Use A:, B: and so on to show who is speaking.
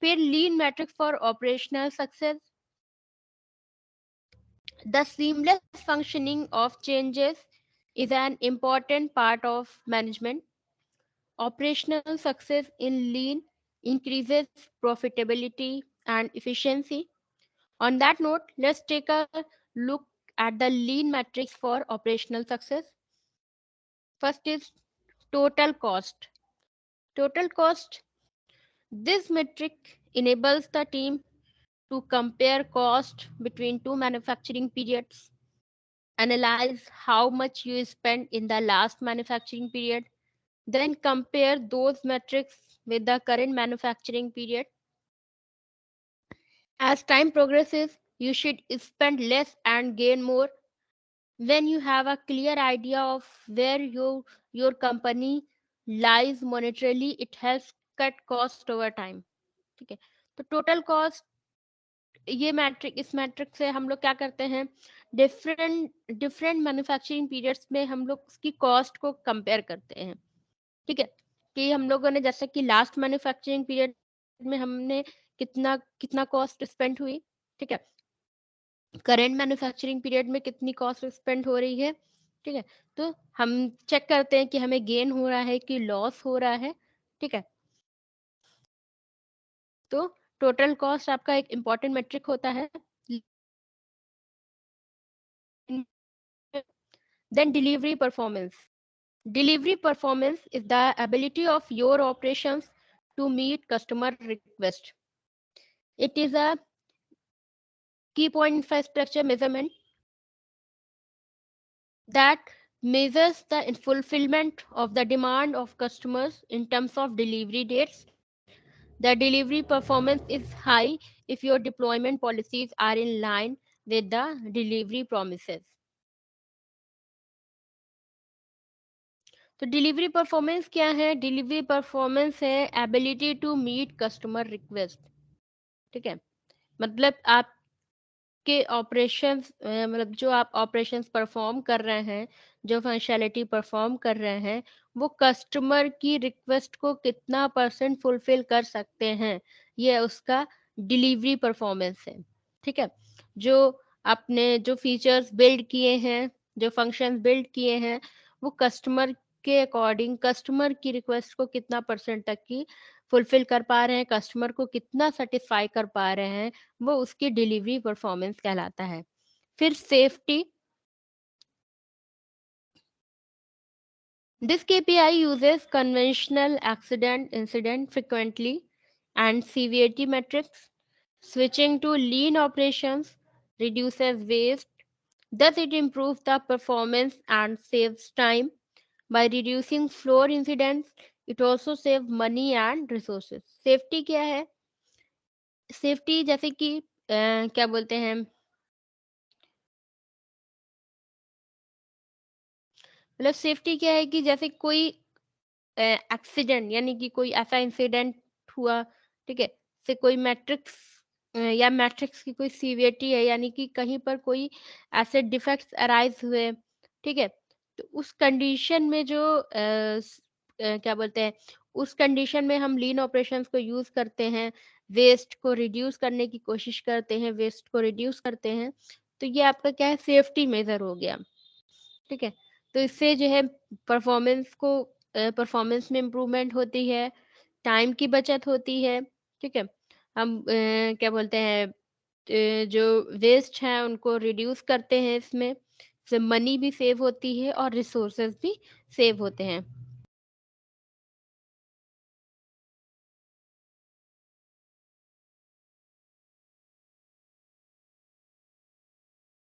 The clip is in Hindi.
A: फिर lean matrix for operational success, the seamless functioning of changes is an important part of management. Operational success in lean increases profitability and efficiency. On that note, let's take a look at the lean metrics for operational success. First is total cost. Total cost. This metric enables the team to compare cost between two manufacturing periods, analyze how much you spent in the last manufacturing period, then compare those metrics with the current manufacturing period. As time progresses, you should spend less and gain more. When you have a clear idea of where your company lies monetarily, it helps cut cost over time. ठीक है, तो टोटल कॉस्ट, ये मैट्रिक, इस मैट्रिक से हम लोग क्या करते हैं, डिफरेंट डिफरेंट मैन्युफैक्चरिंग पीरियड्स में हम लोग उसकी कॉस्ट को कंपेयर करते हैं। ठीक है, कि हम लोगों ने जैसे कि लास्ट मैन्युफैक्चरिंग पीरियड में हमने कितना कितना कॉस्ट स्पेंड हुई, ठीक है, करेंट मैन्युफैक्चरिंग पीरियड में कितनी कॉस्ट स्पेंड हो रही है। ठीक है, तो हम चेक करते हैं कि हमें गेन हो रहा है कि लॉस हो रहा है। ठीक है, तो टोटल कॉस्ट आपका एक इम्पॉर्टेंट मेट्रिक होता है। Then delivery performance. Delivery performance is the ability of your operations to meet customer request. It is a key point infrastructure measurement that measures the fulfillment of the demand of customers in terms of delivery dates. The delivery performance is high if your deployment policies are in line with the delivery promises. तो डिलीवरी परफॉर्मेंस क्या है? डिलीवरी परफॉर्मेंस है ability to meet customer request. ठीक है, मतलब आपके ऑपरेशंस, मतलब जो आप ऑपरेशंस परफॉर्म कर रहे हैं, जो फंक्शनैलिटी परफॉर्म कर रहे हैं, वो कस्टमर की रिक्वेस्ट को कितना परसेंट फुलफिल कर सकते हैं, ये उसका डिलीवरी परफॉर्मेंस है। ठीक है, जो आपने जो फीचर्स बिल्ड किए हैं, जो फंक्शंस बिल्ड किए हैं, वो कस्टमर के अकॉर्डिंग कस्टमर की रिक्वेस्ट को कितना परसेंट तक की फुलफिल कर पा रहे हैं, कस्टमर को कितना सेटिस्फाई कर पा रहे हैं, वो उसकी डिलीवरी परफॉर्मेंस कहलाता है। फिर safety. This KPI uses conventional accident incident frequently and severity metrics. Switching to lean operations reduces waste. Thus, it improves the performance and saves time. By reducing floor incidents, it also saves money and resources. Safety क्या है? सेफ्टी जैसे कि क्या बोलते हैं, मतलब सेफ्टी क्या है कि जैसे कोई एक्सीडेंट, यानी कि कोई ऐसा इंसिडेंट हुआ, ठीक है, से कोई मैट्रिक्स या मैट्रिक्स की कोई सीवियरिटी है, यानी कि कहीं पर कोई ऐसे डिफेक्ट्स अराइज हुए, ठीक है, तो उस कंडीशन में जो क्या बोलते हैं, उस कंडीशन में हम लीन ऑपरेशंस को यूज करते हैं, वेस्ट को रिड्यूस करने की कोशिश करते हैं, वेस्ट को रिड्यूस करते हैं, तो ये आपका क्या है, सेफ्टी मेजर हो गया। ठीक है, तो इससे जो है परफॉर्मेंस में इम्प्रूवमेंट होती है, टाइम की बचत होती है। ठीक है, हम क्या बोलते हैं, जो वेस्ट है उनको रिड्यूस करते हैं, इसमें से मनी भी सेव होती है और रिसोर्सेज भी सेव होते हैं।